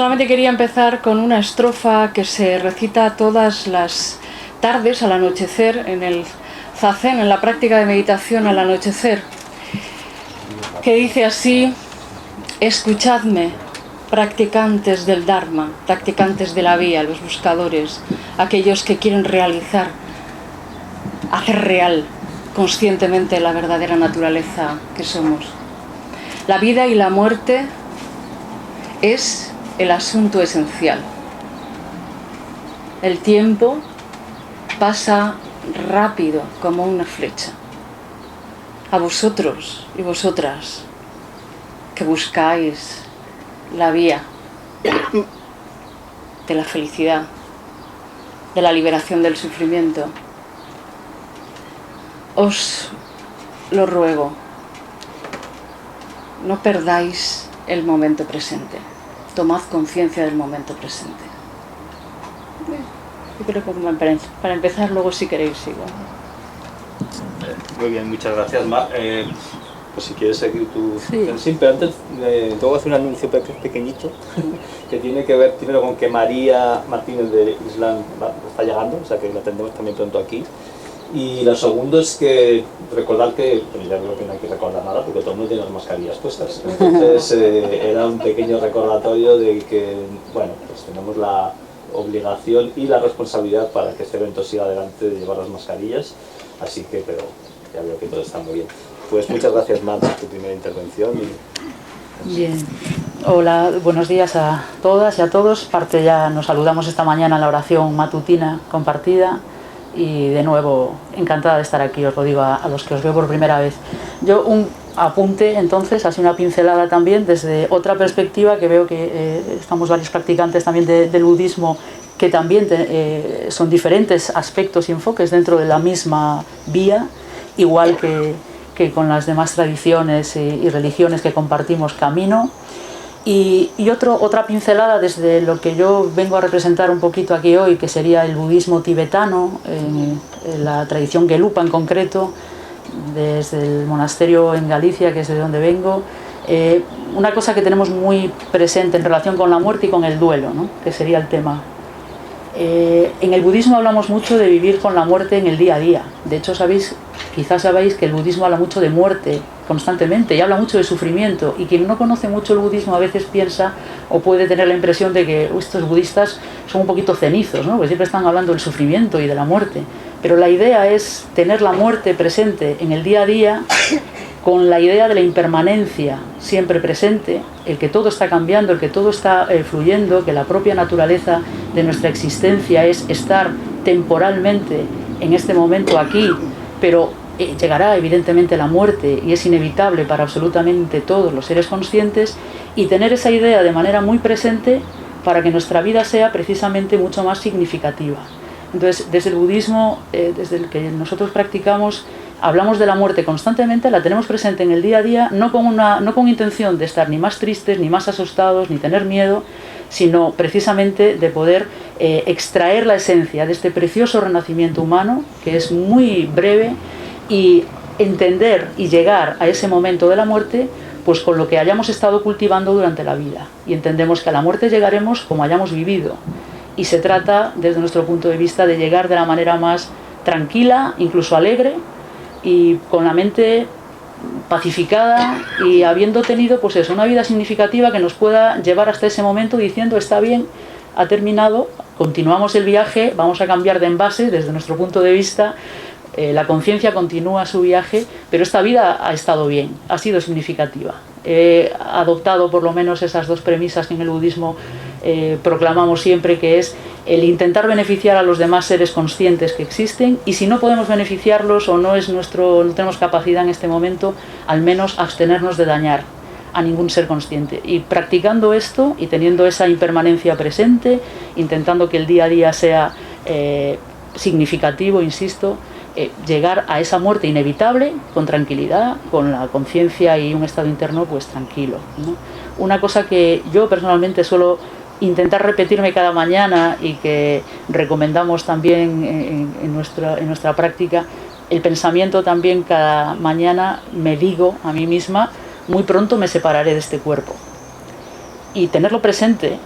solamente quería empezar con una estrofa que se recita todas las tardes al anochecer en el zazen, en la práctica de meditación al anochecer, que dice así: escuchadme, practicantes del Dharma, practicantes de la vía, los buscadores, aquellos que quieren realizar, hacer real conscientemente la verdadera naturaleza que somos. La vida y la muerte es el asunto esencial. El tiempo pasa rápido como una flecha. A vosotros y vosotras que buscáis la vía de la felicidad, de la liberación del sufrimiento, os lo ruego, no perdáis el momento presente. Tomad conciencia del momento presente. Yo creo que para empezar, luego si queréis sigo. Muy bien, muchas gracias, Mar. Pues si quieres seguir tú. Sí. Pero antes tengo que hacer un anuncio pequeñito que tiene que ver primero con que María Martínez de Islam está llegando, o sea que la tendremos también pronto aquí. Y lo segundo es que recordar que, pues ya creo que no hay que recordar nada porque todo el mundo tiene las mascarillas puestas. Entonces era un pequeño recordatorio de que, bueno, pues tenemos la obligación y la responsabilidad para que este evento siga adelante de llevar las mascarillas. Así que, pero ya veo que todo está muy bien. Pues muchas gracias, Mar, por tu primera intervención. Bien. Hola, buenos días a todas y a todos. Ya nos saludamos esta mañana en la oración matutina compartida. Y de nuevo, encantada de estar aquí, os lo digo a los que os veo por primera vez. Yo un apunte entonces, así una pincelada también, desde otra perspectiva que veo que estamos varios practicantes también del budismo, que también son diferentes aspectos y enfoques dentro de la misma vía, igual que con las demás tradiciones y religiones que compartimos camino. Y otra pincelada desde lo que yo vengo a representar un poquito aquí hoy, que sería el budismo tibetano, la tradición Gelupa en concreto, desde el monasterio en Galicia, que es de donde vengo. Una cosa que tenemos muy presente en relación con la muerte y con el duelo, ¿no? Que sería el tema. En el budismo hablamos mucho de vivir con la muerte en el día a día. De hecho, quizás sabéis que el budismo habla mucho de muerte constantemente y habla mucho de sufrimiento, y quien no conoce mucho el budismo a veces piensa o puede tener la impresión de que estos budistas son un poquito cenizos, ¿no? Porque siempre están hablando del sufrimiento y de la muerte, pero la idea es tener la muerte presente en el día a día, con la idea de la impermanencia siempre presente, el que todo está cambiando, el que todo está fluyendo, que la propia naturaleza de nuestra existencia es estar temporalmente en este momento aquí, pero llegará evidentemente la muerte y es inevitable para absolutamente todos los seres conscientes, y tener esa idea de manera muy presente para que nuestra vida sea precisamente mucho más significativa. Entonces, desde el budismo, desde el que nosotros practicamos, hablamos de la muerte constantemente, la tenemos presente en el día a día, no con intención de estar ni más tristes, ni más asustados, ni tener miedo, sino precisamente de poder extraer la esencia de este precioso renacimiento humano, que es muy breve, y entender y llegar a ese momento de la muerte pues con lo que hayamos estado cultivando durante la vida, y entendemos que a la muerte llegaremos como hayamos vivido, y se trata desde nuestro punto de vista de llegar de la manera más tranquila, incluso alegre, y con la mente pacificada y habiendo tenido pues eso, una vida significativa que nos pueda llevar hasta ese momento diciendo: está bien, ha terminado, continuamos el viaje, vamos a cambiar de envase desde nuestro punto de vista, la conciencia continúa su viaje, pero esta vida ha estado bien, ha sido significativa. He adoptado por lo menos esas dos premisas que en el budismo proclamamos siempre, que es el intentar beneficiar a los demás seres conscientes que existen, y si no podemos beneficiarlos o no tenemos capacidad en este momento, al menos abstenernos de dañar a ningún ser consciente. Y practicando esto y teniendo esa impermanencia presente, intentando que el día a día sea significativo, insisto, llegar a esa muerte inevitable con tranquilidad, con la conciencia y un estado interno pues tranquilo, ¿no? Una cosa que yo personalmente suelo intentar repetirme cada mañana y que recomendamos también en nuestra práctica, el pensamiento también cada mañana me digo a mí misma: muy pronto me separaré de este cuerpo. Y tenerlo presente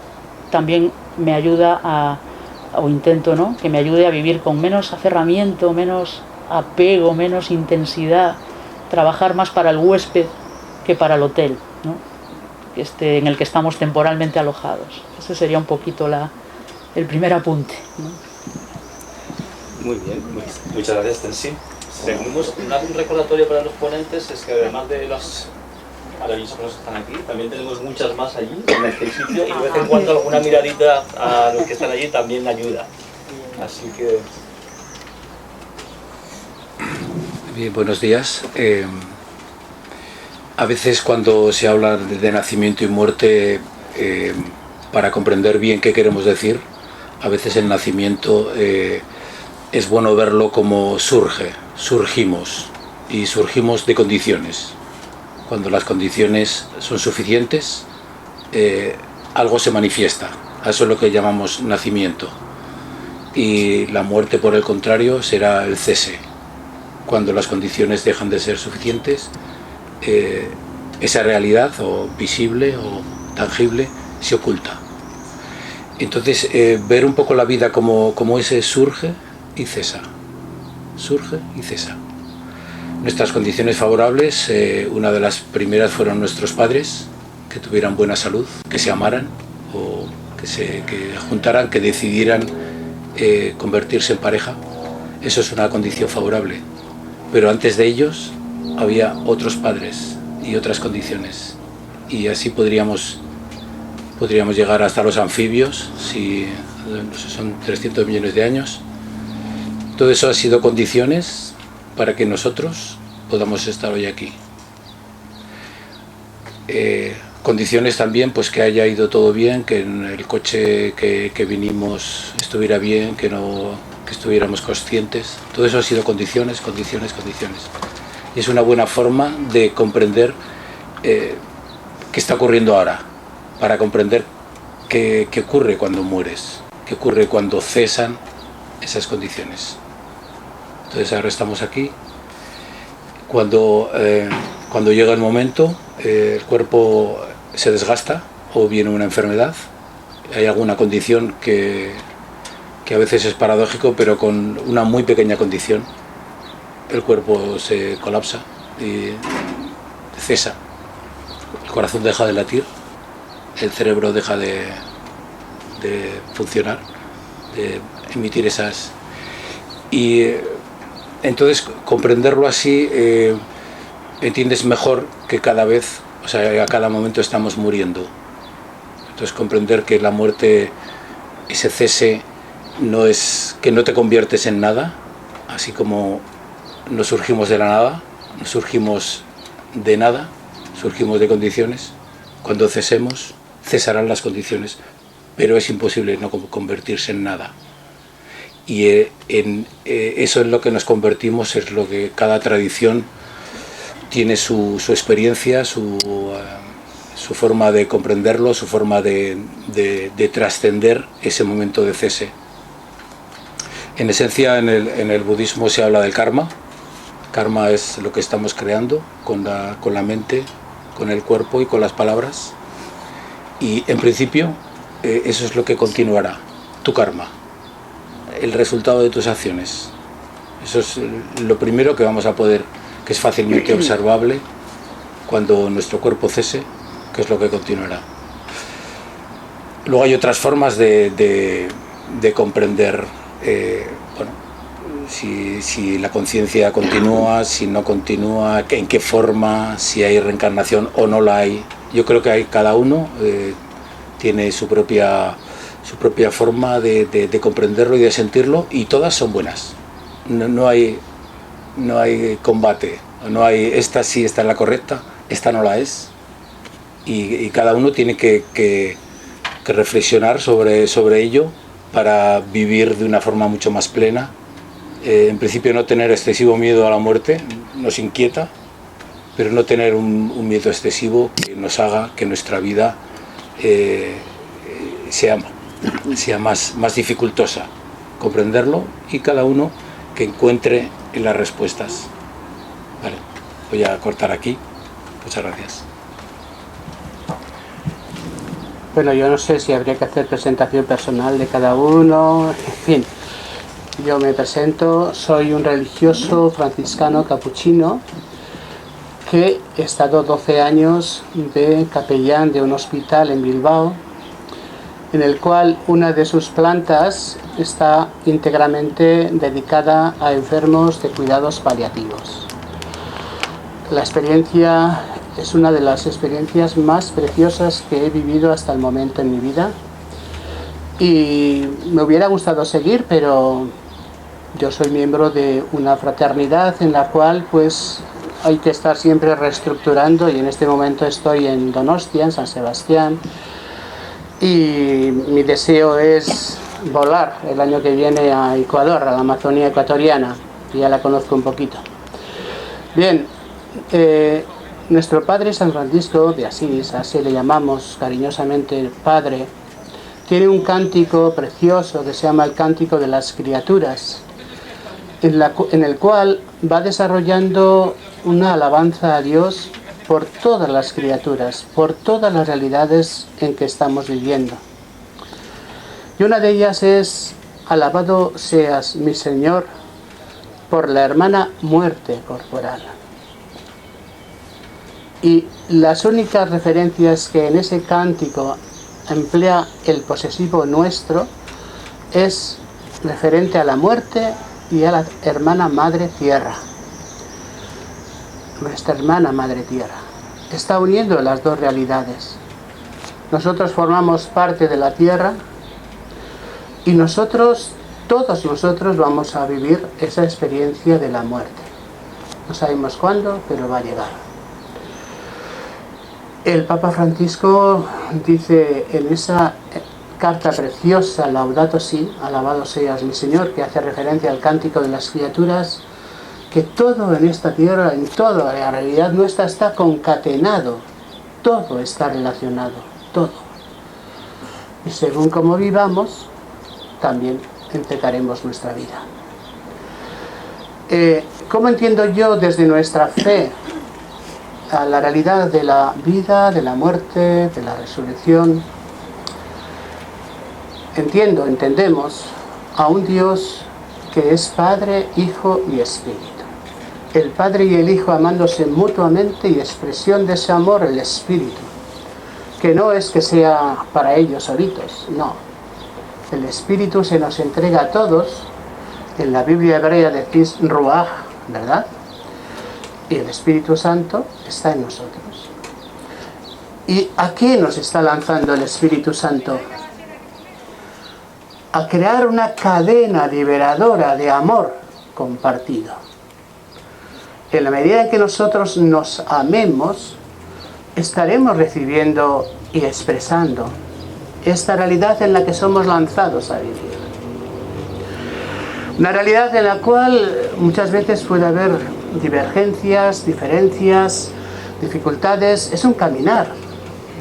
también me ayuda o intento, ¿no?, que me ayude a vivir con menos aferramiento, menos apego, menos intensidad, trabajar más para el huésped que para el hotel, ¿no?, en el que estamos temporalmente alojados. Ese sería un poquito el primer apunte, ¿no? Muy bien, muchas gracias, Tensi. Seguimos. Un recordatorio para los ponentes es que además de las maravillosas personas que están aquí, también tenemos muchas más allí, en este sitio, y de vez en cuando alguna miradita a los que están allí también ayuda. Así que... Bien, buenos días. A veces cuando se habla de nacimiento y muerte, para comprender bien qué queremos decir, a veces el nacimiento es bueno verlo como surgimos, y surgimos de condiciones. Cuando las condiciones son suficientes, algo se manifiesta. A eso es lo que llamamos nacimiento. Y la muerte, por el contrario, será el cese. Cuando las condiciones dejan de ser suficientes, esa realidad, o visible o tangible, se oculta. Entonces, ver un poco la vida como ese surge y cesa. Surge y cesa. Nuestras condiciones favorables, una de las primeras fueron nuestros padres, que tuvieran buena salud, que se amaran, o que juntaran, que decidieran convertirse en pareja. Eso es una condición favorable. Pero antes de ellos había otros padres y otras condiciones. Y así podríamos llegar hasta los anfibios, si son 300 millones de años. Todo eso ha sido condiciones para que nosotros podamos estar hoy aquí. Condiciones también, pues que haya ido todo bien, que en el coche que vinimos estuviera bien, que estuviéramos conscientes. Todo eso ha sido condiciones. Y es una buena forma de comprender qué está ocurriendo ahora, para comprender qué ocurre cuando mueres, qué ocurre cuando cesan esas condiciones. Entonces ahora estamos aquí. Cuando llega el momento, el cuerpo se desgasta o viene una enfermedad. Hay alguna condición que a veces es paradójico, pero con una muy pequeña condición el cuerpo se colapsa y cesa. El corazón deja de latir, el cerebro deja de funcionar, de emitir esas... Y entonces comprenderlo así, entiendes mejor que cada vez, o sea, a cada momento estamos muriendo. Entonces comprender que la muerte, ese cese, no es que no te conviertes en nada, así como no surgimos de la nada, no surgimos de nada, surgimos de condiciones. Cuando cesemos, cesarán las condiciones, pero es imposible no convertirse en nada. Y eso es lo que nos convertimos, es lo que cada tradición tiene su experiencia, su forma de comprenderlo, su forma de trascender ese momento de cese. En esencia, en el budismo se habla del karma. Karma es lo que estamos creando con la mente, con el cuerpo y con las palabras. Y en principio, eso es lo que continuará, tu karma, el resultado de tus acciones. Eso es lo primero que vamos a poder, que es fácilmente observable cuando nuestro cuerpo cese, que es lo que continuará. Luego hay otras formas de comprender, si la conciencia continúa, si no continúa, en qué forma, si hay reencarnación o no la hay. Yo creo que cada uno tiene su propia forma de comprenderlo y de sentirlo, y todas son buenas. No hay combate, no hay esta sí, esta es la correcta, esta no la es. Y cada uno tiene que reflexionar sobre ello para vivir de una forma mucho más plena. En principio, no tener excesivo miedo a la muerte nos inquieta, pero no tener un miedo excesivo que nos haga que nuestra vida sea más dificultosa. Comprenderlo, y cada uno que encuentre en las respuestas. Vale, voy a cortar aquí. Muchas gracias. Bueno, yo no sé si habría que hacer presentación personal de cada uno, en fin. Yo me presento, soy un religioso franciscano capuchino que he estado 12 años de capellán de un hospital en Bilbao, en el cual una de sus plantas está íntegramente dedicada a enfermos de cuidados paliativos. La experiencia es una de las experiencias más preciosas que he vivido hasta el momento en mi vida y me hubiera gustado seguir, pero yo soy miembro de una fraternidad en la cual pues hay que estar siempre reestructurando, y en este momento estoy en Donostia, en San Sebastián, y mi deseo es volar el año que viene a Ecuador, a la Amazonía ecuatoriana, que ya la conozco un poquito. Bien, nuestro Padre San Francisco de Asís, así le llamamos cariñosamente Padre, tiene un cántico precioso que se llama el Cántico de las Criaturas, en el cual va desarrollando una alabanza a Dios por todas las criaturas, por todas las realidades en que estamos viviendo. Y una de ellas es: alabado seas, mi Señor, por la hermana muerte corporal. Y las únicas referencias que en ese cántico emplea el posesivo nuestro es referente a la muerte y a la hermana madre tierra. Nuestra hermana madre tierra está uniendo las dos realidades. Nosotros formamos parte de la tierra y nosotros, todos nosotros, vamos a vivir esa experiencia de la muerte. No sabemos cuándo, pero va a llegar. El Papa Francisco dice en esa carta preciosa, Laudato Si, alabado seas mi Señor, que hace referencia al cántico de las criaturas, que todo en esta tierra, en toda la realidad nuestra, está concatenado, todo está relacionado, todo. Y según como vivamos, también entregaremos nuestra vida. ¿Cómo entiendo yo desde nuestra fe a la realidad de la vida, de la muerte, de la resurrección? Entendemos a un Dios que es Padre, Hijo y Espíritu. El Padre y el Hijo amándose mutuamente, y expresión de ese amor el Espíritu, que no es que sea para ellos solitos, no. El Espíritu se nos entrega a todos. En la Biblia hebrea decís Ruach, ¿verdad? Y el Espíritu Santo está en nosotros. ¿Y a qué nos está lanzando el Espíritu Santo? A crear una cadena liberadora de amor compartido. En la medida en que nosotros nos amemos, estaremos recibiendo y expresando esta realidad en la que somos lanzados a vivir. Una realidad en la cual muchas veces puede haber divergencias, diferencias, dificultades. Es un caminar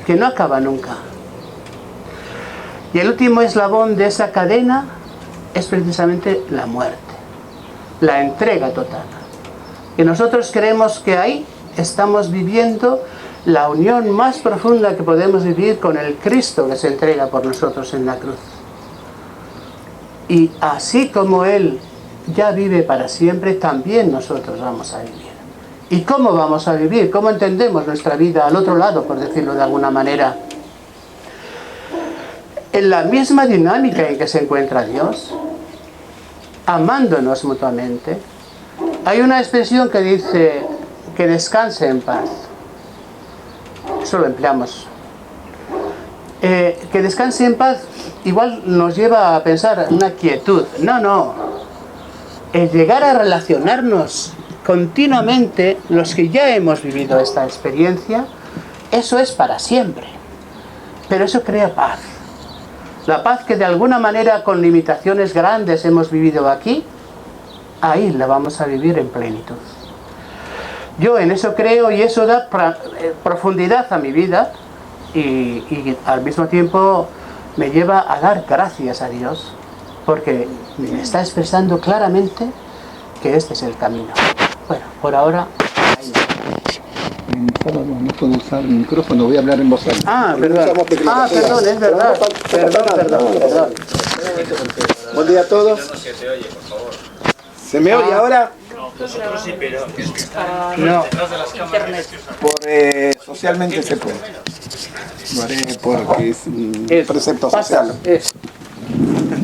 que no acaba nunca. Y el último eslabón de esa cadena es precisamente la muerte, la entrega total. Y nosotros creemos que ahí estamos viviendo la unión más profunda que podemos vivir con el Cristo que se entrega por nosotros en la cruz. Y así como Él ya vive para siempre, también nosotros vamos a vivir. ¿Y cómo vamos a vivir? ¿Cómo entendemos nuestra vida al otro lado, por decirlo de alguna manera? En la misma dinámica en que se encuentra Dios, amándonos mutuamente. Hay una expresión que dice que descanse en paz. Eso lo empleamos. Que descanse en paz igual nos lleva a pensar una quietud. No. El llegar a relacionarnos continuamente, los que ya hemos vivido esta experiencia, eso es para siempre. Pero eso crea paz. La paz que de alguna manera con limitaciones grandes hemos vivido aquí, ahí la vamos a vivir en plenitud. Yo en eso creo, y eso da profundidad a mi vida, y al mismo tiempo me lleva a dar gracias a Dios, porque me está expresando claramente que este es el camino. Bueno, por ahora, ahí no. sábado no puedo usar el micrófono, voy a hablar en voz alta. Ah, No perdón. usamos tecnología. Perdón, es verdad. Perdón. Buen día a todos. ¿Se me oye ahora? Nosotros sí, pero es que está No. detrás de las cámaras. Por socialmente se puede. Lo haré porque es un precepto social.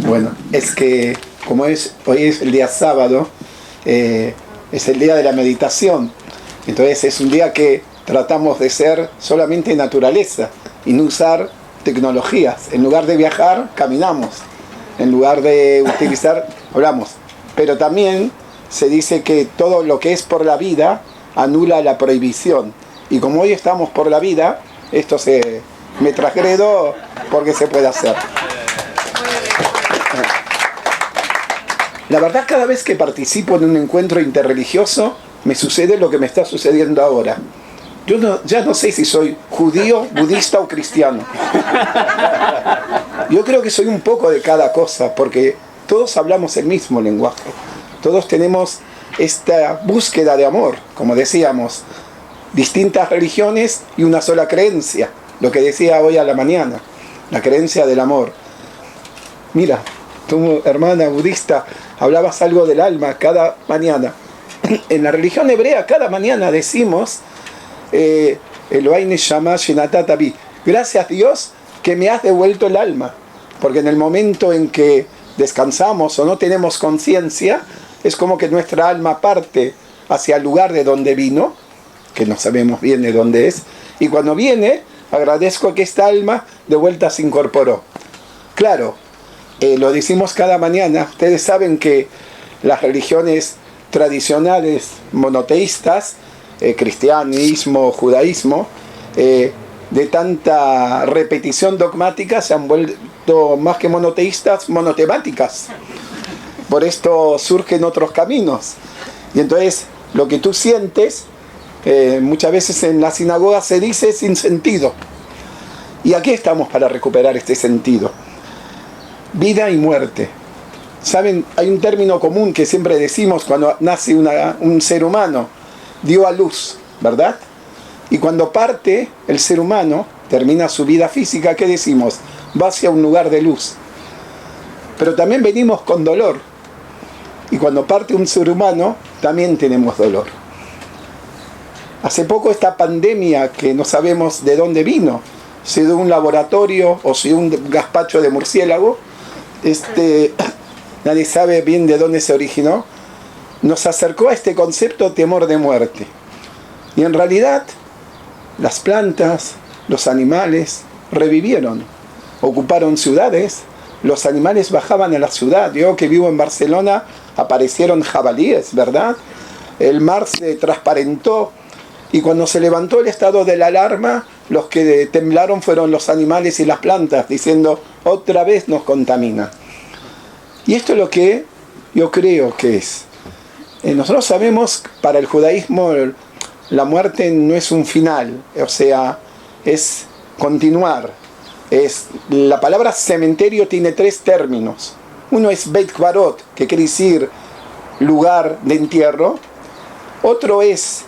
Bueno, es que como hoy es el día sábado, es el día de la meditación. Entonces es un día que tratamos de ser solamente naturaleza y no usar tecnologías. En lugar de viajar, caminamos. En lugar de utilizar, hablamos. Pero también se dice que todo lo que es por la vida anula la prohibición. Y como hoy estamos por la vida, esto me transgredo porque se puede hacer. La verdad, cada vez que participo en un encuentro interreligioso, me sucede lo que me está sucediendo ahora. Yo ya no sé si soy judío, budista o cristiano. Yo creo que soy un poco de cada cosa, porque todos hablamos el mismo lenguaje. Todos tenemos esta búsqueda de amor, como decíamos, distintas religiones y una sola creencia, lo que decía hoy a la mañana, la creencia del amor. Mira, tu hermana budista, hablabas algo del alma cada mañana. En la religión hebrea cada mañana decimos Elohai Neshama Shenatata Bi, gracias Dios que me has devuelto el alma, porque en el momento en que descansamos o no tenemos conciencia, es como que nuestra alma parte hacia el lugar de donde vino, que no sabemos bien de dónde es, y cuando viene, agradezco que esta alma de vuelta se incorporó. Claro, lo decimos cada mañana. Ustedes saben que las religiones tradicionales monoteístas, cristianismo, judaísmo, de tanta repetición dogmática se han vuelto más que monoteístas, monotemáticas. Por esto surgen otros caminos. Y entonces lo que tú sientes, muchas veces en la sinagoga se dice sin sentido. Y aquí estamos para recuperar este sentido. Vida y muerte. ¿Saben? Hay un término común que siempre decimos cuando nace un ser humano. Dio a luz, ¿verdad? Y cuando parte el ser humano, termina su vida física, ¿qué decimos? Va hacia un lugar de luz. Pero también venimos con dolor. Y cuando parte un ser humano, también tenemos dolor. Hace poco esta pandemia que no sabemos de dónde vino, si de un laboratorio o si de un gazpacho de murciélago, nadie sabe bien de dónde se originó, nos acercó a este concepto temor de muerte. Y en realidad, las plantas, los animales revivieron, ocuparon ciudades, los animales bajaban a la ciudad. Yo que vivo en Barcelona, aparecieron jabalíes, ¿verdad? El mar se transparentó y cuando se levantó el estado de la alarma, los que temblaron fueron los animales y las plantas, diciendo, otra vez nos contamina. Y esto es lo que yo creo que es. Nosotros sabemos, para el judaísmo, la muerte no es un final, o sea, es continuar. La palabra cementerio tiene 3 términos. Uno es Beit Kvarot, que quiere decir lugar de entierro. Otro es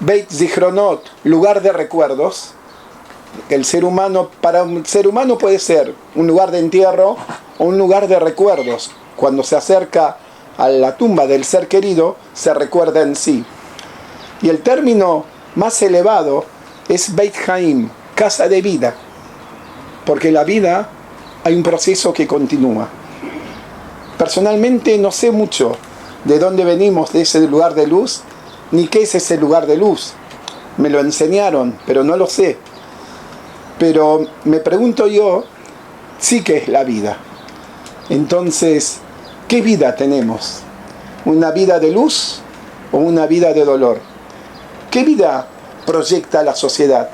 Beit Zichronot, lugar de recuerdos. El ser humano, para un ser humano puede ser un lugar de entierro o un lugar de recuerdos. Cuando se acerca a la tumba del ser querido, se recuerda en sí. Y el término más elevado es Beit Haim, casa de vida. Porque la vida hay un proceso que continúa. Personalmente no sé mucho de dónde venimos de ese lugar de luz, ni qué es ese lugar de luz. Me lo enseñaron, pero no lo sé. Pero me pregunto yo, sí que es la vida. Entonces, ¿qué vida tenemos? ¿Una vida de luz o una vida de dolor? ¿Qué vida proyecta la sociedad?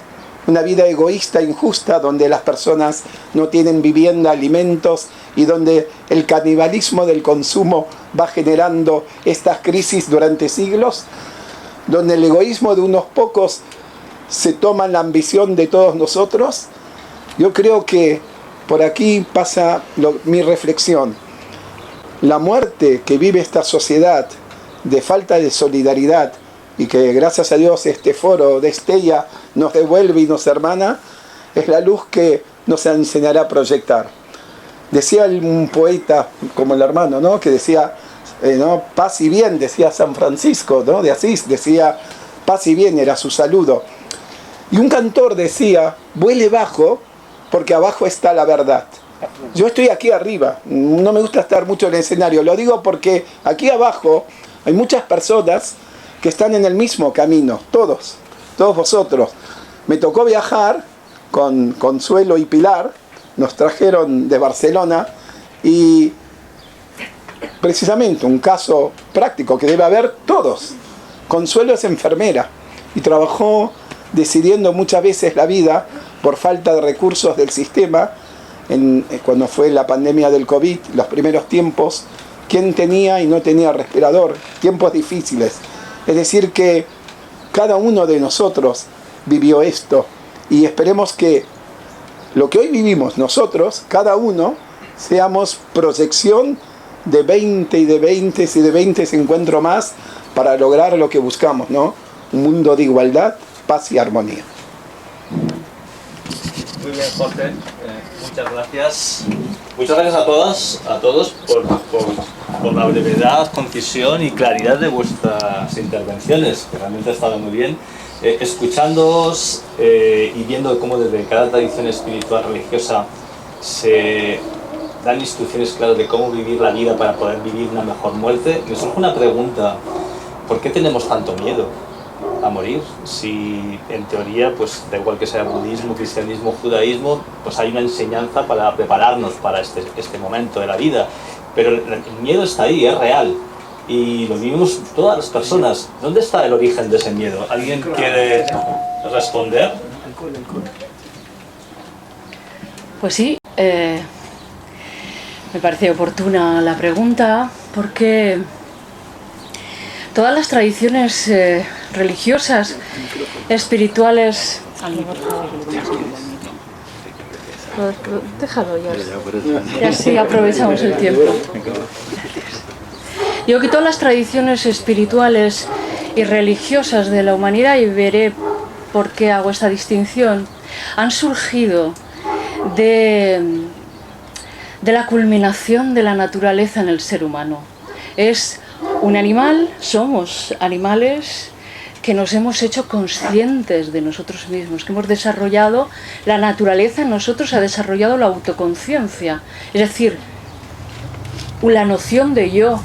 Una vida egoísta, injusta, donde las personas no tienen vivienda, alimentos y donde el canibalismo del consumo va generando estas crisis durante siglos, donde el egoísmo de unos pocos se toma la ambición de todos nosotros. Yo creo que por aquí pasa mi reflexión. La muerte que vive esta sociedad de falta de solidaridad y que gracias a Dios este foro de Estella nos devuelve y nos hermana, es la luz que nos enseñará a proyectar. Decía un poeta como el hermano, ¿no?, que decía, ¿no?, paz y bien, decía San Francisco, ¿no?, de Asís, decía paz y bien, era su saludo. Y un cantor decía, vuele bajo, porque abajo está la verdad. Yo estoy aquí arriba, no me gusta estar mucho en el escenario, lo digo porque aquí abajo hay muchas personas que están en el mismo camino, todos vosotros. Me tocó viajar con Consuelo y Pilar, nos trajeron de Barcelona, y precisamente un caso práctico que debe haber todos. Consuelo es enfermera y trabajó decidiendo muchas veces la vida por falta de recursos del sistema. Cuando fue la pandemia del COVID, los primeros tiempos, quién tenía y no tenía respirador, tiempos difíciles. Es decir que cada uno de nosotros vivió esto, y esperemos que lo que hoy vivimos nosotros, cada uno, seamos proyección de 20 y de 20 y de 20 encuentro más para lograr lo que buscamos, ¿no? Un mundo de igualdad, paz y armonía. Muy bien, Jorge. Muchas gracias. Muchas gracias a todas, a todos por la brevedad, concisión y claridad de vuestras intervenciones, que realmente ha estado muy bien. Escuchándoos y viendo cómo desde cada tradición espiritual religiosa se dan instrucciones claras de cómo vivir la vida para poder vivir una mejor muerte, me surge una pregunta: ¿por qué tenemos tanto miedo a morir? Si en teoría, pues da igual que sea budismo, cristianismo, judaísmo, pues hay una enseñanza para prepararnos para este momento de la vida, pero el miedo está ahí, es real, y lo vivimos todas las personas. ¿Dónde está el origen de ese miedo? ¿Alguien quiere responder? Pues sí, me parece oportuna la pregunta, porque todas las tradiciones religiosas, espirituales... Déjalo ya. Y así aprovechamos el tiempo. Digo que todas las tradiciones espirituales y religiosas de la humanidad, y veré por qué hago esta distinción, han surgido de la culminación de la naturaleza en el ser humano. Es un animal, somos animales que nos hemos hecho conscientes de nosotros mismos, que hemos desarrollado, la naturaleza en nosotros ha desarrollado la autoconciencia, es decir, la noción de yo,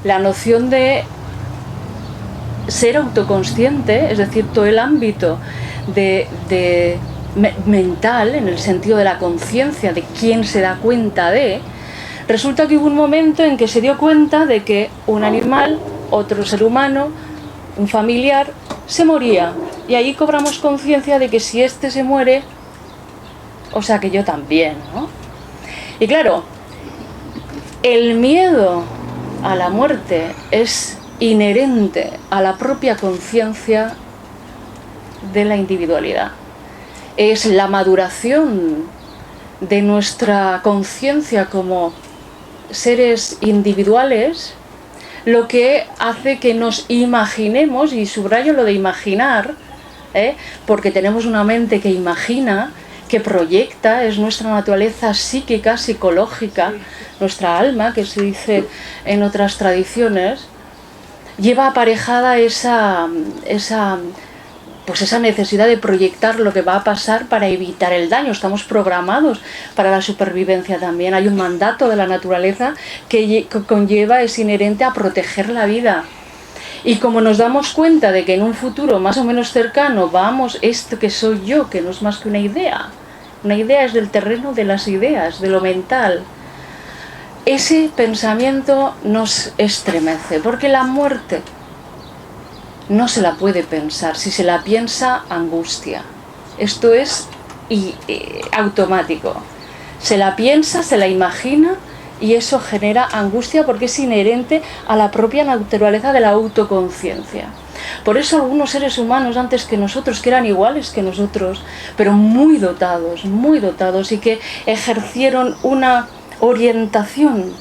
la noción de ser autoconsciente, es decir, todo el ámbito mental, en el sentido de la conciencia, de quién se da cuenta de. Resulta que hubo un momento en que se dio cuenta de que un animal, otro ser humano, un familiar, se moría. Y ahí cobramos conciencia de que si este se muere, o sea que yo también, ¿no? Y claro, el miedo a la muerte es inherente a la propia conciencia de la individualidad. Es la maduración de nuestra conciencia como seres individuales lo que hace que nos imaginemos, y subrayo lo de imaginar, porque tenemos una mente que imagina, que proyecta, es nuestra naturaleza psíquica, psicológica, nuestra alma, que se dice en otras tradiciones, lleva aparejada esa necesidad de proyectar lo que va a pasar para evitar el daño. Estamos programados para la supervivencia también. Hay un mandato de la naturaleza que conlleva, es inherente a proteger la vida. Y como nos damos cuenta de que en un futuro más o menos cercano esto que soy yo, que no es más que una idea es del terreno de las ideas, de lo mental, ese pensamiento nos estremece, porque la muerte no se la puede pensar. Si se la piensa, angustia. Esto es automático. Se la piensa, se la imagina, y eso genera angustia porque es inherente a la propia naturaleza de la autoconciencia. Por eso algunos seres humanos antes que nosotros, que eran iguales que nosotros, pero muy dotados, y que ejercieron una orientación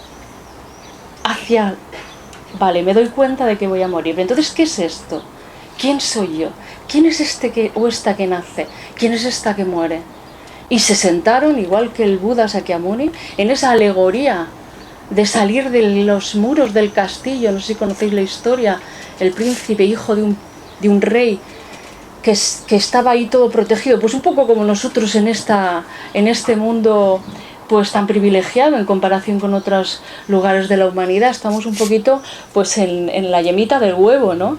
hacia, vale, me doy cuenta de que voy a morir. Entonces, ¿qué es esto? ¿Quién soy yo? ¿quién es este que, o esta que nace? ¿Quién es esta que muere? Y se sentaron, igual que el Buda Sakyamuni, en esa alegoría de salir de los muros del castillo. No sé si conocéis la historia, el príncipe hijo de un rey que estaba ahí todo protegido, pues un poco como nosotros en este mundo pues tan privilegiado en comparación con otros lugares de la humanidad. Estamos un poquito pues en la yemita del huevo, ¿no?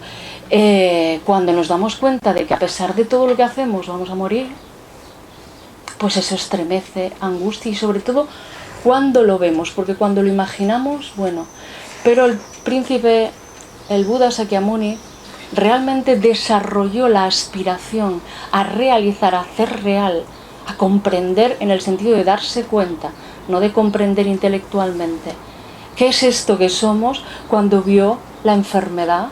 Cuando nos damos cuenta de que a pesar de todo lo que hacemos vamos a morir, pues eso estremece, angustia, y sobre todo cuando lo vemos, porque cuando lo imaginamos, bueno, pero el príncipe, el Buda Sakyamuni, realmente desarrolló la aspiración a realizar, a hacer real, a comprender en el sentido de darse cuenta, no de comprender intelectualmente, qué es esto que somos, cuando vio la enfermedad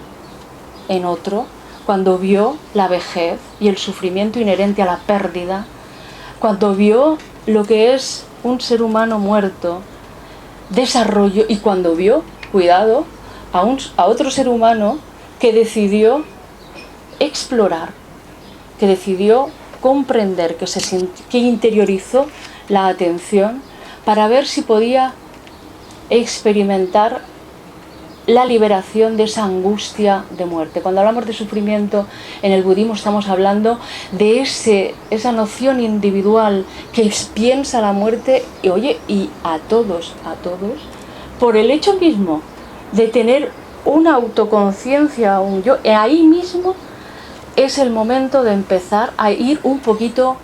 en otro, cuando vio la vejez y el sufrimiento inherente a la pérdida, cuando vio lo que es un ser humano muerto, desarrolló, y cuando vio, cuidado, a otro ser humano que decidió explorar, que decidió comprender, que interiorizó la atención para ver si podía experimentar la liberación de esa angustia de muerte. Cuando hablamos de sufrimiento en el budismo estamos hablando de esa noción individual que piensa la muerte y oye, y a todos, por el hecho mismo de tener una autoconciencia, un yo, ahí mismo es el momento de empezar a ir un poquito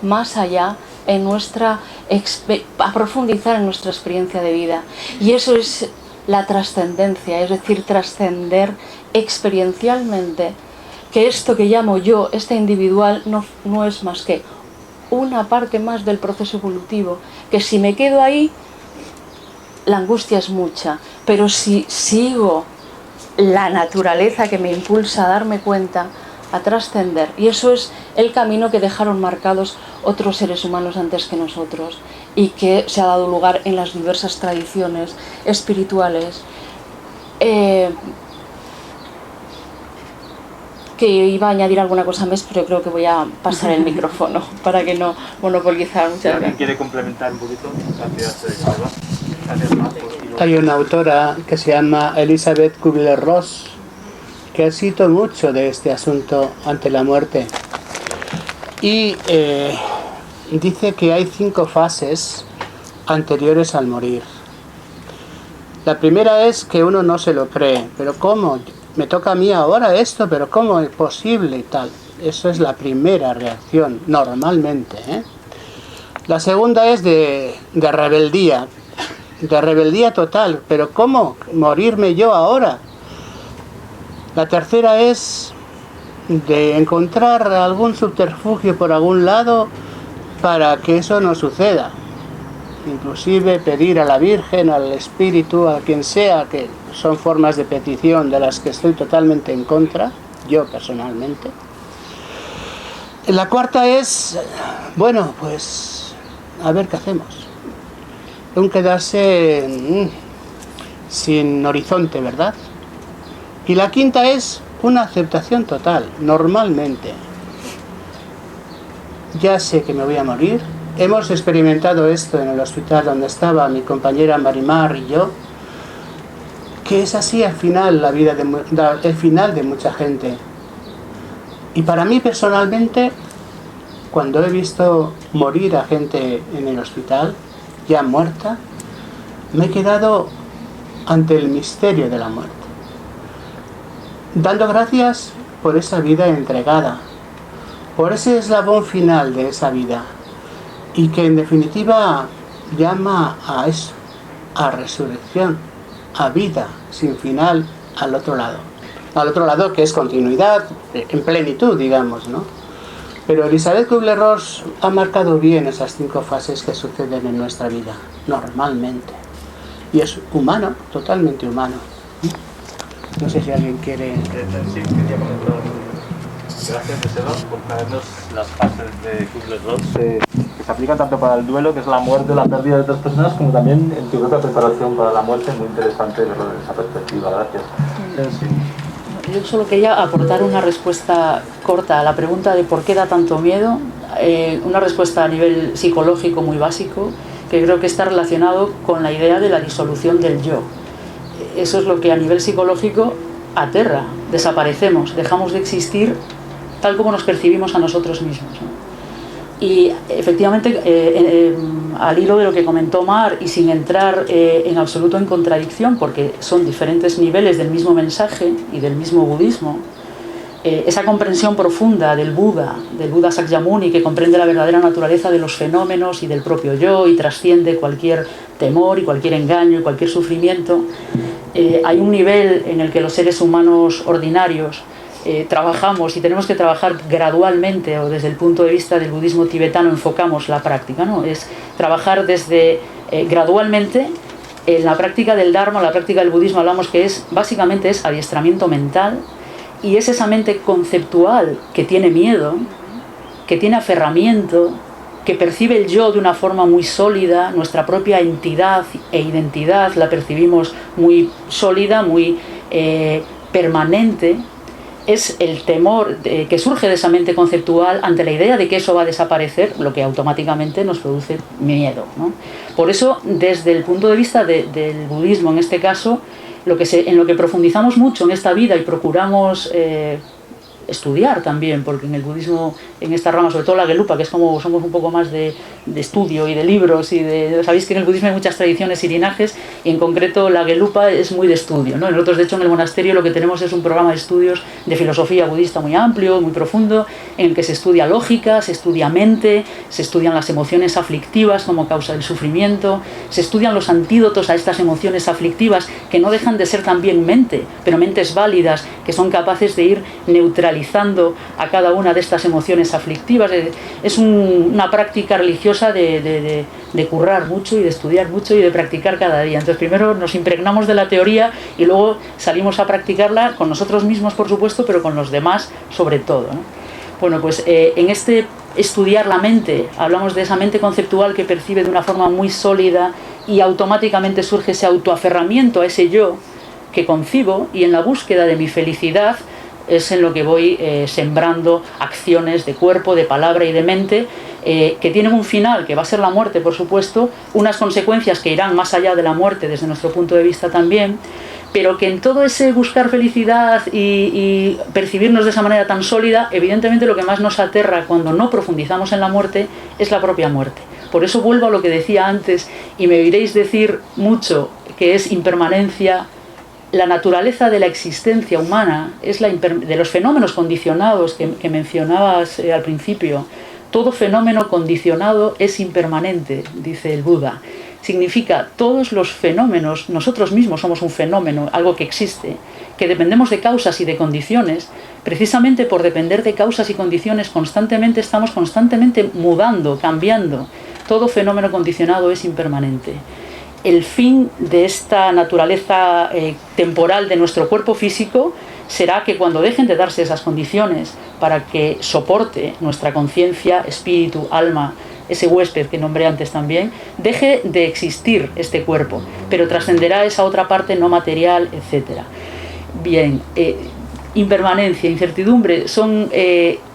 más allá a profundizar en nuestra experiencia de vida. Y eso es la trascendencia, es decir, trascender experiencialmente que esto que llamo yo, este individual, no es más que una parte más del proceso evolutivo, que si me quedo ahí, la angustia es mucha, pero si sigo la naturaleza que me impulsa a darme cuenta, a trascender, y eso es el camino que dejaron marcados otros seres humanos antes que nosotros y que se ha dado lugar en las diversas tradiciones espirituales, que iba a añadir alguna cosa más, pero creo que voy a pasar el micrófono para que no monopolizar. Si alguien quiere complementar un poquito, gracias, Isabel. Gracias, Marco. Hay una autora que se llama Elizabeth Kubler-Ross que ha escrito mucho de este asunto ante la muerte y dice que hay 5 fases anteriores al morir. La primera es que uno no se lo cree, pero ¿cómo? Me toca a mí ahora esto, pero ¿cómo es posible y tal? Eso es la primera reacción normalmente, ¿eh? La segunda es de rebeldía total, pero ¿cómo morirme yo ahora? La tercera es de encontrar algún subterfugio por algún lado para que eso no suceda. Inclusive pedir a la Virgen, al Espíritu, a quien sea, que son formas de petición de las que estoy totalmente en contra, yo personalmente. La cuarta es, bueno, pues a ver qué hacemos. Un quedarse sin horizonte, ¿verdad? Y la quinta es una aceptación total, normalmente. Ya sé que me voy a morir. Hemos experimentado esto en el hospital donde estaba mi compañera Marimar y yo, que es así al final el final de mucha gente. Y para mí personalmente, cuando he visto morir a gente en el hospital, ya muerta, me he quedado ante el misterio de la muerte, dando gracias por esa vida entregada, por ese eslabón final de esa vida, y que en definitiva llama a eso, a resurrección, a vida sin final al otro lado que es continuidad, en plenitud, digamos, ¿no? Pero Elizabeth Kubler-Ross ha marcado bien esas 5 fases que suceden en nuestra vida, normalmente. Y es humano, totalmente humano. No sé si alguien quiere... Sí, quería comentar. Gracias, Joseba, por traernos las fases de Kubler-Ross que se aplican tanto para el duelo, que es la muerte, la pérdida de otras personas, como también en tu propia preparación para la muerte. Muy interesante verlo desde esa perspectiva. Gracias. Sí. Yo solo quería aportar una respuesta corta a la pregunta de por qué da tanto miedo, una respuesta a nivel psicológico muy básico, que creo que está relacionado con la idea de la disolución del yo. Eso es lo que a nivel psicológico aterra, desaparecemos, dejamos de existir tal como nos percibimos a nosotros mismos, ¿no? Y efectivamente, al hilo de lo que comentó Mar, y sin entrar en absoluto en contradicción, porque son diferentes niveles del mismo mensaje y del mismo budismo, esa comprensión profunda del Buda Sakyamuni, que comprende la verdadera naturaleza de los fenómenos y del propio yo y trasciende cualquier temor y cualquier engaño y cualquier sufrimiento, hay un nivel en el que los seres humanos ordinarios trabajamos y tenemos que trabajar gradualmente, o desde el punto de vista del budismo tibetano enfocamos la práctica, ¿no? Es trabajar desde gradualmente. En la práctica del Dharma, la práctica del budismo, hablamos que básicamente es adiestramiento mental, y es esa mente conceptual que tiene miedo, que tiene aferramiento, que percibe el yo de una forma muy sólida, nuestra propia entidad e identidad la percibimos muy sólida, muy permanente. Es el temor que surge de esa mente conceptual ante la idea de que eso va a desaparecer, lo que automáticamente nos produce miedo, ¿no? Por eso, desde el punto de vista del budismo, en este caso, en lo que profundizamos mucho en esta vida y procuramos estudiar también, porque en el budismo, en esta rama, sobre todo la Gelupa, que es como somos un poco más de estudio y de libros, sabéis que en el budismo hay muchas tradiciones y linajes, y en concreto la Gelupa es muy de estudio, ¿no? Nosotros, de hecho, en el monasterio lo que tenemos es un programa de estudios de filosofía budista muy amplio, muy profundo, en el que se estudia lógica, se estudia mente, se estudian las emociones aflictivas como causa del sufrimiento, se estudian los antídotos a estas emociones aflictivas, que no dejan de ser también mente, pero mentes válidas, que son capaces de ir neutralizando a cada una de estas emociones aflictivas. Es una práctica religiosa de currar mucho y de estudiar mucho y de practicar cada día. Entonces, primero nos impregnamos de la teoría y luego salimos a practicarla con nosotros mismos, por supuesto, pero con los demás sobre todo, ¿no? Bueno, pues en este estudiar la mente, hablamos de esa mente conceptual que percibe de una forma muy sólida, y automáticamente surge ese autoaferramiento a ese yo que concibo, y en la búsqueda de mi felicidad es en lo que voy sembrando acciones de cuerpo, de palabra y de mente, que tienen un final, que va a ser la muerte, por supuesto, unas consecuencias que irán más allá de la muerte desde nuestro punto de vista también, pero que en todo ese buscar felicidad y percibirnos de esa manera tan sólida, evidentemente lo que más nos aterra cuando no profundizamos en la muerte es la propia muerte. Por eso vuelvo a lo que decía antes, y me oiréis decir mucho, que es impermanencia. La naturaleza de la existencia humana es de los fenómenos condicionados que mencionabas al principio. Todo fenómeno condicionado es impermanente, dice el Buda. Significa, todos los fenómenos, nosotros mismos somos un fenómeno, algo que existe, que dependemos de causas y de condiciones. Precisamente por depender de causas y condiciones estamos constantemente mudando, cambiando. Todo fenómeno condicionado es impermanente. El fin de esta naturaleza temporal de nuestro cuerpo físico será que cuando dejen de darse esas condiciones para que soporte nuestra conciencia, espíritu, alma, ese huésped que nombré antes también, deje de existir este cuerpo, pero trascenderá esa otra parte no material, etc. Bien, impermanencia, incertidumbre son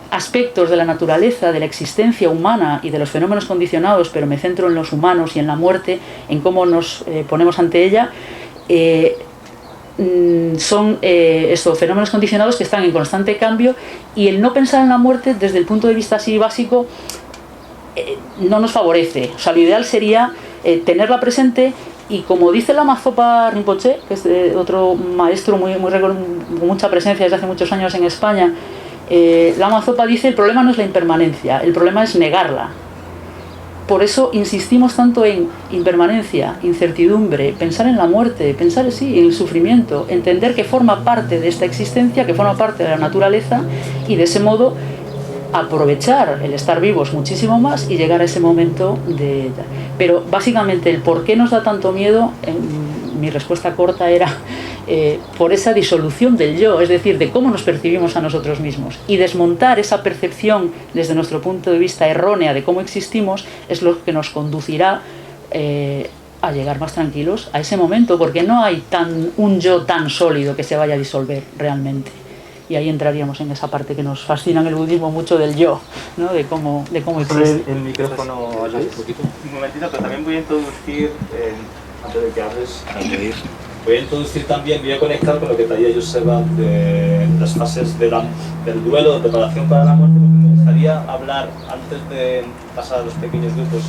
aspectos de la naturaleza, de la existencia humana y de los fenómenos condicionados, pero me centro en los humanos y en la muerte, en cómo nos ponemos ante ella. Son estos fenómenos condicionados que están en constante cambio, y el no pensar en la muerte desde el punto de vista así básico no nos favorece. O sea, lo ideal sería tenerla presente, y como dice Lama Zopa Rinpoche, que es otro maestro con mucha presencia desde hace muchos años en España, Lama Zopa dice: el problema no es la impermanencia, el problema es negarla. Por eso insistimos tanto en impermanencia, incertidumbre, pensar en la muerte, pensar en el sufrimiento, entender que forma parte de esta existencia, que forma parte de la naturaleza, y de ese modo aprovechar el estar vivos muchísimo más y llegar a ese momento de... Pero básicamente el por qué nos da tanto miedo, mi respuesta corta era por esa disolución del yo, es decir, de cómo nos percibimos a nosotros mismos, y desmontar esa percepción desde nuestro punto de vista errónea de cómo existimos es lo que nos conducirá a llegar más tranquilos a ese momento, porque no hay un yo tan sólido que se vaya a disolver realmente. y ahí entraríamos en esa parte que nos fascina en el budismo mucho del yo, ¿no? de cómo existe. El micrófono, un momentito, pero también voy a introducir, antes de que hables, voy a introducir también, voy a conectar con lo que traía Joseba de las fases del duelo, de preparación para la muerte, porque me gustaría hablar, antes de pasar a los pequeños grupos,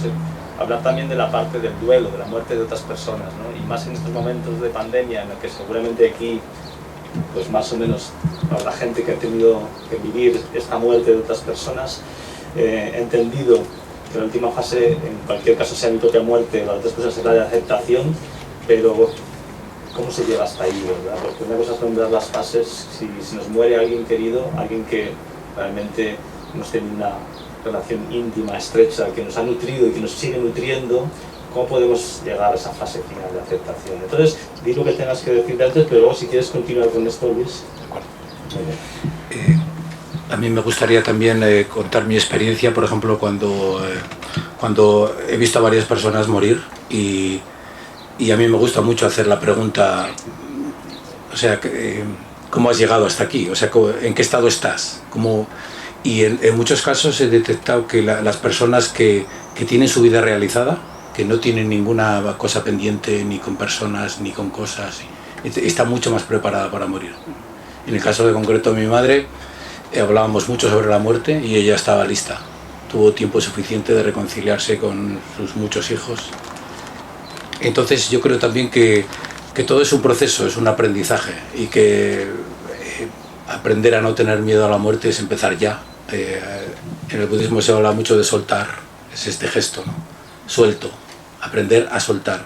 hablar también de la parte del duelo, de la muerte de otras personas, ¿no? Y más en estos momentos de pandemia en los que seguramente aquí, pues más o menos habrá gente que ha tenido que vivir esta muerte de otras personas. He entendido que la última fase, en cualquier caso sea mi propia muerte, la de otras personas es la de aceptación, pero ¿cómo se llega hasta ahí, verdad? Porque una cosa es nombrar las fases, si nos muere alguien querido, alguien que realmente hemos tenido una relación íntima, estrecha, que nos ha nutrido y que nos sigue nutriendo, ¿cómo podemos llegar a esa fase final de aceptación? Entonces, di lo que tengas que decir antes, pero luego si quieres continuar con esto, Luis. De acuerdo. Muy bien. A mí me gustaría también contar mi experiencia, por ejemplo, cuando he visto a varias personas morir y a mí me gusta mucho hacer la pregunta, o sea, ¿cómo has llegado hasta aquí? O sea, ¿en qué estado estás? Y en muchos casos he detectado que las personas que tienen su vida realizada, que no tienen ninguna cosa pendiente ni con personas ni con cosas, está mucho más preparada para morir. En el caso de concreto de mi madre, hablábamos mucho sobre la muerte y ella estaba lista. Tuvo tiempo suficiente de reconciliarse con sus muchos hijos. Entonces yo creo también que todo es un proceso, es un aprendizaje y que aprender a no tener miedo a la muerte es empezar ya. En el budismo se habla mucho de soltar, es este gesto, ¿no? Suelto, aprender a soltar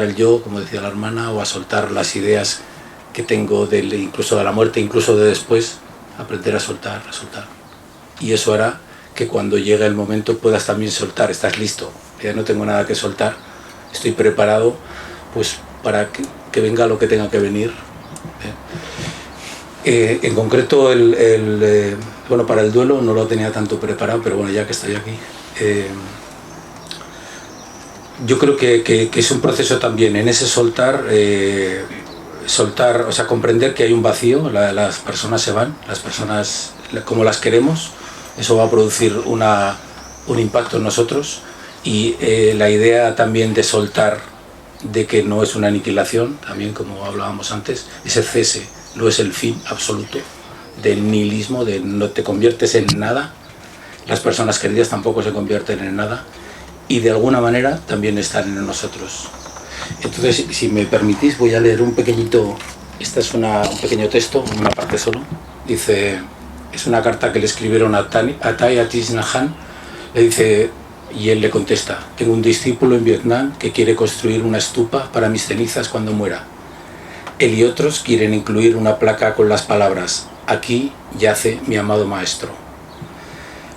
el yo, como decía la hermana, o a soltar las ideas que tengo incluso de la muerte, incluso de después, aprender a soltar. Y eso hará que cuando llegue el momento puedas también soltar, estás listo, ya no tengo nada que soltar, estoy preparado pues para que venga lo que tenga que venir. En concreto, bueno, para el duelo no lo tenía tanto preparado, pero bueno, ya que estoy aquí, yo creo que es un proceso también en ese soltar, o sea, comprender que hay un vacío, las personas se van, las personas como las queremos, eso va a producir un impacto en nosotros, y la idea también de soltar, de que no es una aniquilación, también como hablábamos antes, ese cese no es el fin absoluto del nihilismo, de no te conviertes en nada, las personas queridas tampoco se convierten en nada, y de alguna manera también están en nosotros. Entonces, si me permitís, voy a leer un pequeñito, esta es un pequeño texto, una parte solo, dice, es una carta que le escribieron a Thaya Thich Nhat Hanh, le dice, y él le contesta, tengo un discípulo en Vietnam que quiere construir una estupa para mis cenizas cuando muera. Él y otros quieren incluir una placa con las palabras, aquí yace mi amado maestro.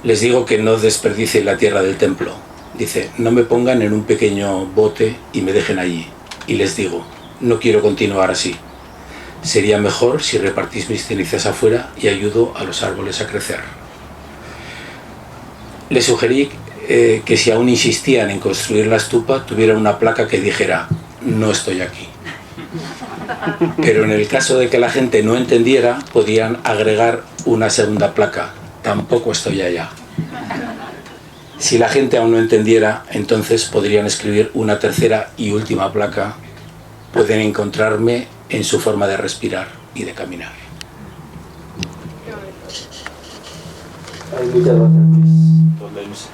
Les digo que no desperdicien la tierra del templo. Dice, no me pongan en un pequeño bote y me dejen allí. Y les digo, no quiero continuar así. Sería mejor si repartís mis cenizas afuera y ayudo a los árboles a crecer. Les sugerí que si aún insistían en construir la estupa, tuvieran una placa que dijera, no estoy aquí. Pero en el caso de que la gente no entendiera, podían agregar una segunda placa, tampoco estoy allá. Si la gente aún no entendiera, entonces podrían escribir una tercera y última placa, pueden encontrarme en su forma de respirar y de caminar. Muchas gracias.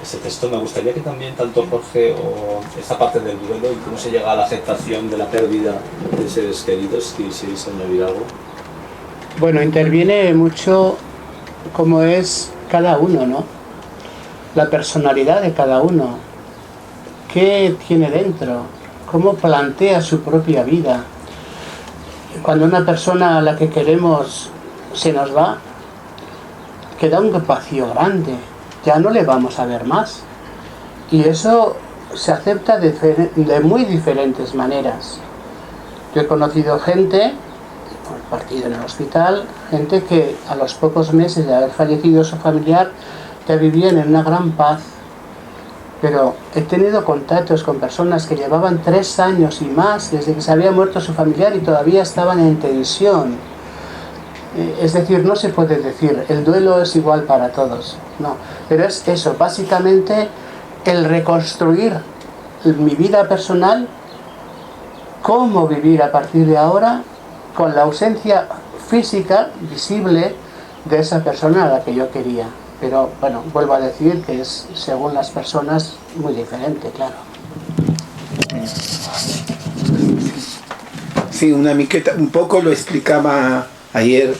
Ese texto me gustaría que también tanto Jorge o esta parte del duelo y cómo se llega a la aceptación de la pérdida de seres queridos, si quisierais añadir algo. Bueno, interviene mucho cómo es cada uno, ¿no? La personalidad de cada uno, qué tiene dentro, cómo plantea su propia vida. Cuando una persona a la que queremos se nos va, queda un vacío grande, ya no le vamos a ver más. Y eso se acepta de muy diferentes maneras. Yo he conocido gente, partido en el hospital, gente que a los pocos meses de haber fallecido su familiar ya vivían en una gran paz. Pero he tenido contactos con personas que llevaban 3 años y más desde que se había muerto su familiar y todavía estaban en tensión. Es decir, no se puede decir el duelo es igual para todos, no, pero es eso, básicamente el reconstruir mi vida personal, cómo vivir a partir de ahora con la ausencia física, visible, de esa persona a la que yo quería. Pero bueno, vuelvo a decir que es, según las personas, muy diferente, claro. Sí, una miqueta, un poco lo explicaba ayer.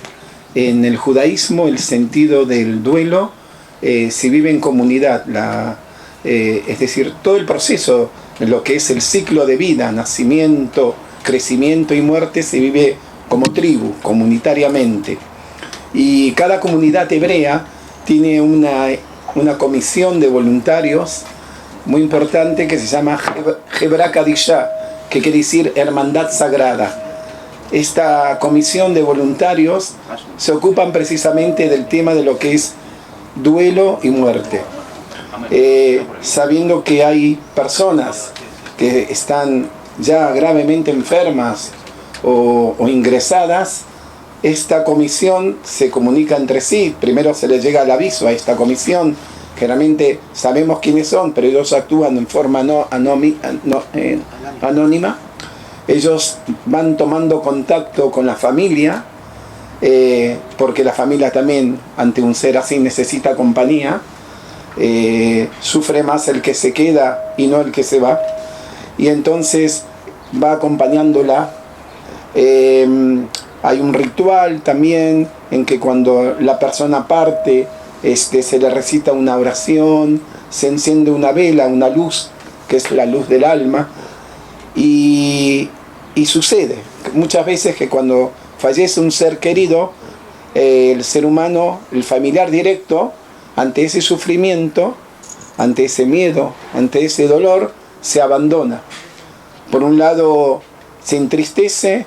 En el judaísmo el sentido del duelo se vive en comunidad, es decir, todo el proceso, lo que es el ciclo de vida, nacimiento, crecimiento y muerte, se vive como tribu, comunitariamente. Y cada comunidad hebrea tiene una comisión de voluntarios muy importante que se llama Hebra Kadishá, que quiere decir hermandad sagrada. Esta comisión de voluntarios se ocupan precisamente del tema de lo que es duelo y muerte. Sabiendo que hay personas que están ya gravemente enfermas o ingresadas, esta comisión se comunica entre sí. Primero se les llega el aviso a esta comisión. Generalmente sabemos quiénes son, pero ellos actúan en forma anónima. Ellos van tomando contacto con la familia, porque la familia también, ante un ser así, necesita compañía. Sufre más el que se queda y no el que se va. Y entonces va acompañándola. Hay un ritual también en que cuando la persona parte, se le recita una oración, se enciende una vela, una luz, que es la luz del alma, y sucede muchas veces que cuando fallece un ser querido, el ser humano, el familiar directo, ante ese sufrimiento, ante ese miedo, ante ese dolor, se abandona. Por un lado se entristece,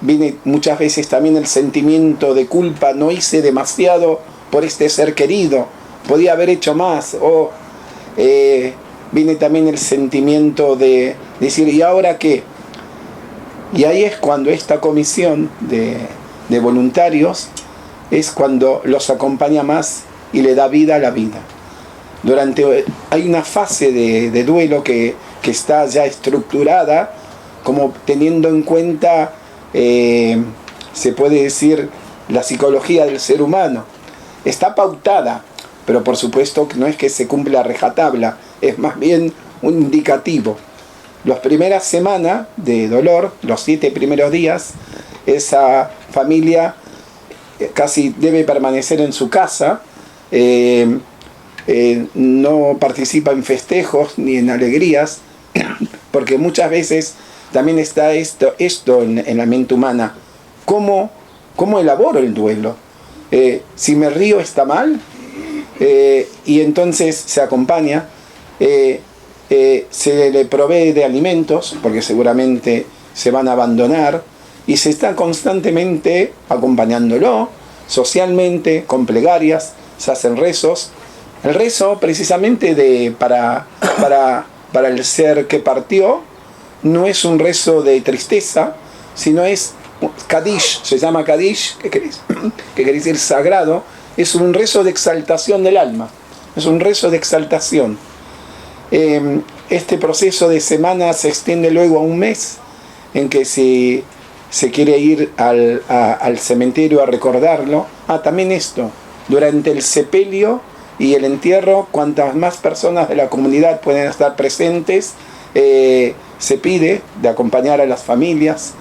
viene muchas veces también el sentimiento de culpa, no hice demasiado por este ser querido, podía haber hecho más, o viene también el sentimiento de decir, ¿y ahora qué? Y ahí es cuando esta comisión de voluntarios es cuando los acompaña más y le da vida a la vida. Hay una fase de duelo que está ya estructurada, como teniendo en cuenta, se puede decir, la psicología del ser humano. Está pautada, pero por supuesto que no es que se cumpla a rajatabla, es más bien un indicativo. Las primeras semanas de dolor, los 7 primeros días, esa familia casi debe permanecer en su casa, no participa en festejos ni en alegrías, porque muchas veces también está esto en la mente humana. ¿Cómo elaboro el duelo? Si me río está mal, y entonces se acompaña, se le provee de alimentos, porque seguramente se van a abandonar, y se está constantemente acompañándolo, socialmente, con plegarias, se hacen rezos. El rezo precisamente para el ser que partió no es un rezo de tristeza, sino es Kadish, se llama Kadish, que quiere decir sagrado, es un rezo de exaltación del alma, es un rezo de exaltación. Este proceso de semana se extiende luego a un mes, en que se quiere ir al cementerio a recordarlo. También esto, durante el sepelio y el entierro, cuantas más personas de la comunidad pueden estar presentes, se pide de acompañar a las familias.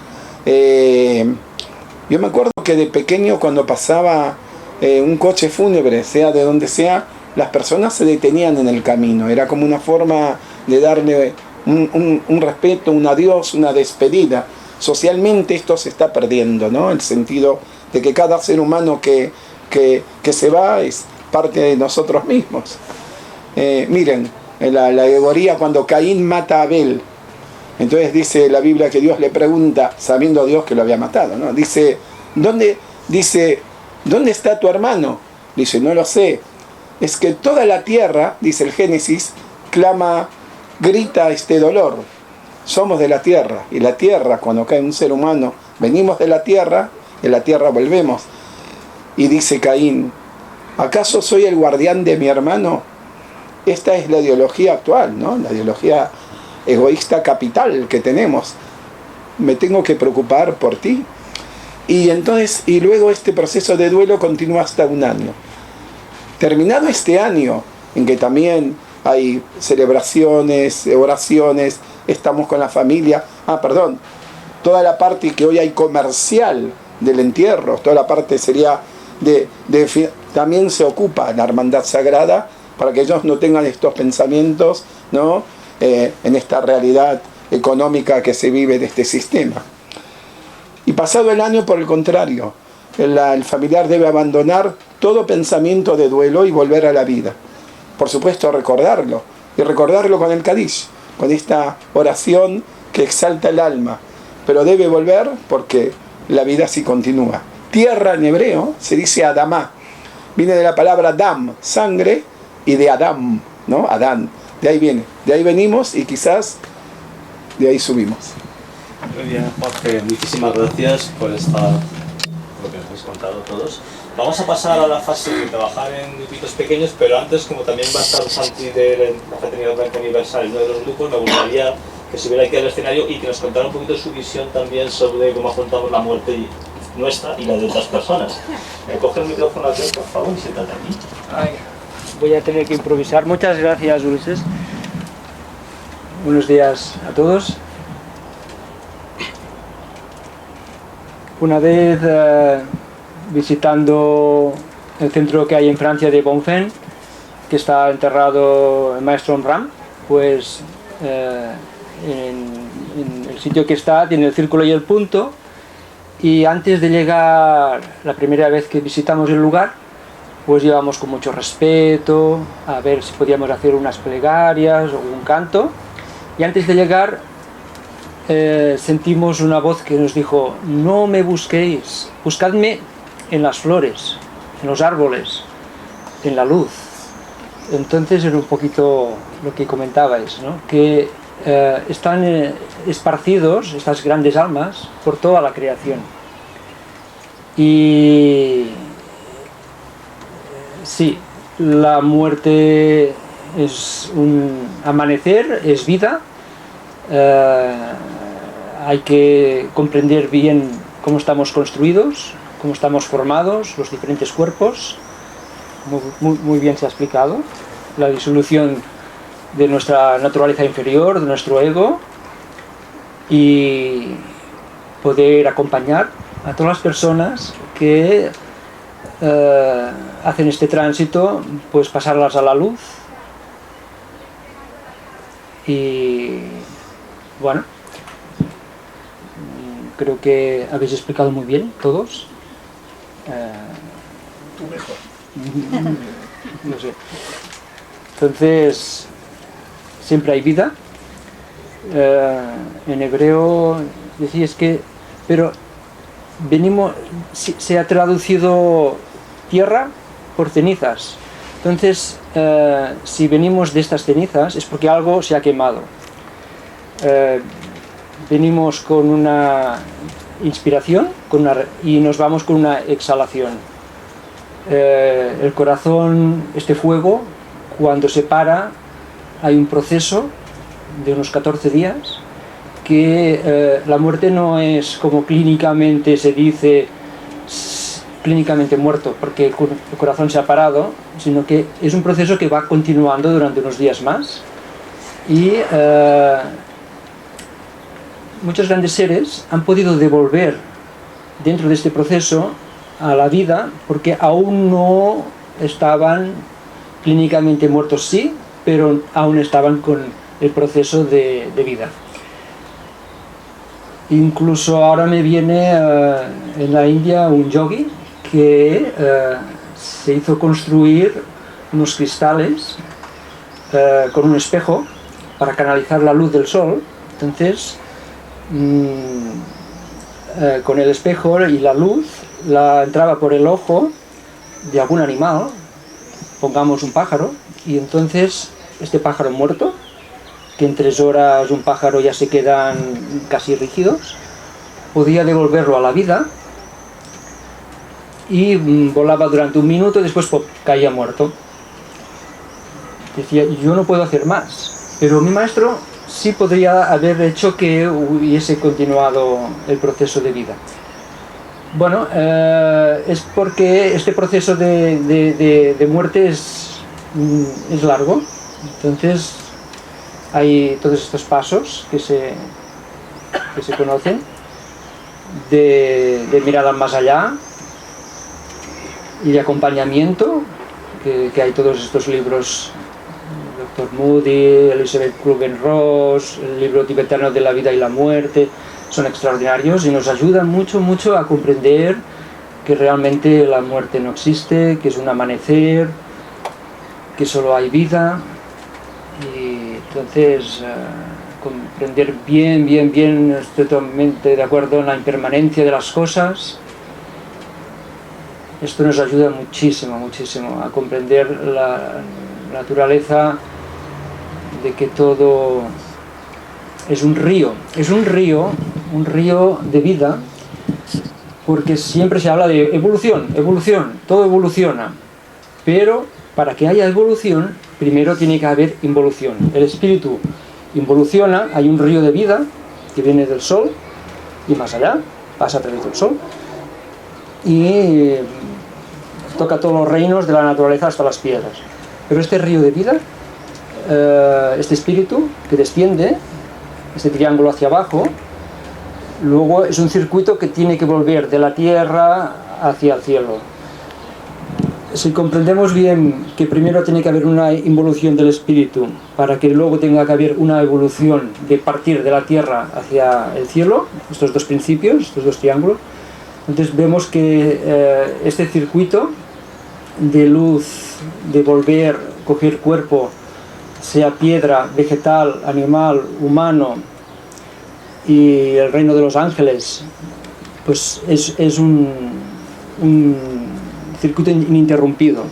Yo me acuerdo que de pequeño, cuando pasaba un coche fúnebre, sea de donde sea, las personas se detenían en el camino. Era como una forma de darle un respeto, un adiós, una despedida. Socialmente esto se está perdiendo, ¿no? El sentido de que cada ser humano que se va es parte de nosotros mismos. Miren, la alegoría cuando Caín mata a Abel. Entonces dice la Biblia que Dios le pregunta, sabiendo Dios que lo había matado, ¿no? Dice, ¿dónde está tu hermano? Dice, no lo sé. Es que toda la tierra, dice el Génesis, grita este dolor. Somos de la tierra, y la tierra, cuando cae un ser humano, venimos de la tierra, en la tierra volvemos. Y dice Caín, ¿acaso soy el guardián de mi hermano? Esta es la ideología actual, ¿no? La ideología egoísta capital que tenemos. Me tengo que preocupar por ti. Y luego este proceso de duelo continúa hasta un año. Terminado este año, en que también hay celebraciones, oraciones, estamos con la familia. Toda la parte que hoy hay comercial del entierro, toda la parte sería también se ocupa la hermandad sagrada para que ellos no tengan estos pensamientos, ¿no? En esta realidad económica que se vive de este sistema. Y pasado el año, por el contrario, el familiar debe abandonar todo pensamiento de duelo y volver a la vida. Por supuesto, recordarlo, y recordarlo con el Kadish, con esta oración que exalta el alma, pero debe volver porque la vida sí continúa. Tierra en hebreo se dice Adamá, viene de la palabra Dam, sangre, y de Adam, ¿no? Adán, de ahí viene, de ahí venimos y quizás de ahí subimos. Muy bien, Jorge, muchísimas gracias por lo que nos habéis contado todos. Vamos a pasar a la fase de trabajar en grupitos pequeños, pero antes, como también va a estar Santi de la Fraternidad Blanca Universal en uno de los grupos, me gustaría que subiera aquí al escenario y que nos contara un poquito su visión también sobre cómo afrontamos la muerte nuestra y la de otras personas. Coge el micrófono aquí, por favor, y siéntate aquí. Ay, voy a tener que improvisar. Muchas gracias, Ulises. Buenos días a todos. Una vez visitando el centro que hay en Francia de Bonfen, que está enterrado el maestro Omram, pues en el sitio que está tiene el círculo y el punto, y antes de llegar, la primera vez que visitamos el lugar, pues íbamos con mucho respeto a ver si podíamos hacer unas plegarias o un canto, y antes de llegar sentimos una voz que nos dijo: no me busquéis, buscadme en las flores, en los árboles, en la luz. Entonces era un poquito lo que comentabais, ¿no? Que están esparcidos estas grandes almas por toda la creación. Y sí, la muerte es un amanecer, es vida. Hay que comprender bien cómo estamos construidos, cómo estamos formados, los diferentes cuerpos. Muy bien se ha explicado la disolución de nuestra naturaleza inferior, de nuestro ego, y poder acompañar a todas las personas que hacen este tránsito, pues pasarlas a la luz. Y bueno, creo que habéis explicado muy bien todos. Tú mejor. No sé. Entonces, siempre hay vida. En hebreo decís que, pero venimos, se ha traducido tierra por cenizas. Entonces, si venimos de estas cenizas es porque algo se ha quemado. Venimos con una inspiración y nos vamos con una exhalación. El corazón, este fuego, cuando se para, hay un proceso de unos 14 días que la muerte no es como clínicamente se dice, clínicamente muerto porque el corazón se ha parado, sino que es un proceso que va continuando durante unos días más. Y muchos grandes seres han podido devolver dentro de este proceso a la vida porque aún no estaban clínicamente muertos, sí, pero aún estaban con el proceso de vida. Incluso ahora me viene en la India un yogi que se hizo construir unos cristales con un espejo para canalizar la luz del sol. Entonces, con el espejo y la luz la entraba por el ojo de algún animal, pongamos un pájaro, y entonces este pájaro muerto, que en 3 horas un pájaro ya se quedan casi rígidos, podía devolverlo a la vida y volaba durante un minuto y después pop, caía muerto. Decía, yo no puedo hacer más, pero mi maestro sí podría haber hecho que hubiese continuado el proceso de vida. Bueno, es porque este proceso de muerte es largo. Entonces hay todos estos pasos que se conocen de mirada más allá y de acompañamiento, que hay todos estos libros, Dr. Moody, Elizabeth Kubler-Ross, el libro tibetano de la vida y la muerte, son extraordinarios y nos ayudan mucho a comprender que realmente la muerte no existe, que es un amanecer, que solo hay vida. Y entonces comprender bien, estoy totalmente de acuerdo en la impermanencia de las cosas. Esto nos ayuda muchísimo a comprender la naturaleza de que todo es un río de vida, porque siempre se habla de evolución, todo evoluciona, pero para que haya evolución, primero tiene que haber involución. El espíritu involuciona, hay un río de vida que viene del sol y más allá, pasa a través del sol y toca todos los reinos de la naturaleza hasta las piedras. Pero este río de vida, este espíritu que desciende, este triángulo hacia abajo, luego es un circuito que tiene que volver de la tierra hacia el cielo. Si comprendemos bien que primero tiene que haber una involución del espíritu para que luego tenga que haber una evolución de partir de la tierra hacia el cielo, estos dos principios, estos dos triángulos, entonces vemos que este circuito de luz, de volver, coger cuerpo, sea piedra, vegetal, animal, humano y el reino de los ángeles, pues es un circuito ininterrumpido.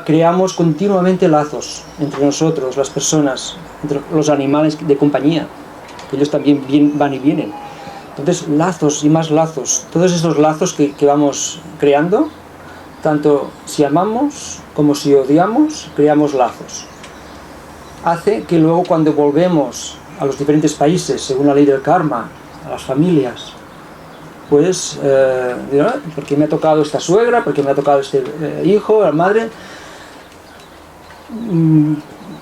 Creamos continuamente lazos entre nosotros, las personas, entre los animales de compañía, que ellos también van y vienen. Entonces, lazos y más lazos, todos esos lazos que vamos creando, tanto si amamos como si odiamos, creamos lazos. Hace que luego cuando volvemos a los diferentes países, según la ley del karma, a las familias, pues, porque me ha tocado esta suegra, porque me ha tocado este hijo, la madre,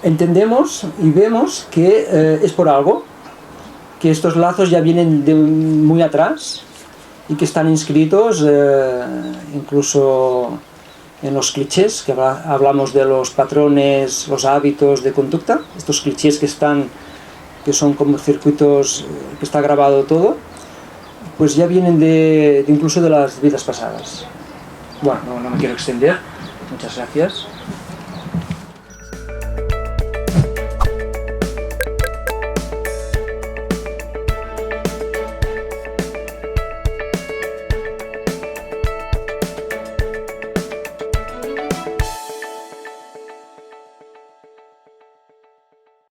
entendemos y vemos que es por algo, que estos lazos ya vienen de muy atrás y que están inscritos incluso en los clichés, que hablamos de los patrones, los hábitos de conducta, estos clichés que son como circuitos que está grabado todo, pues ya vienen incluso de las vidas pasadas. Bueno, no me quiero extender. Muchas gracias.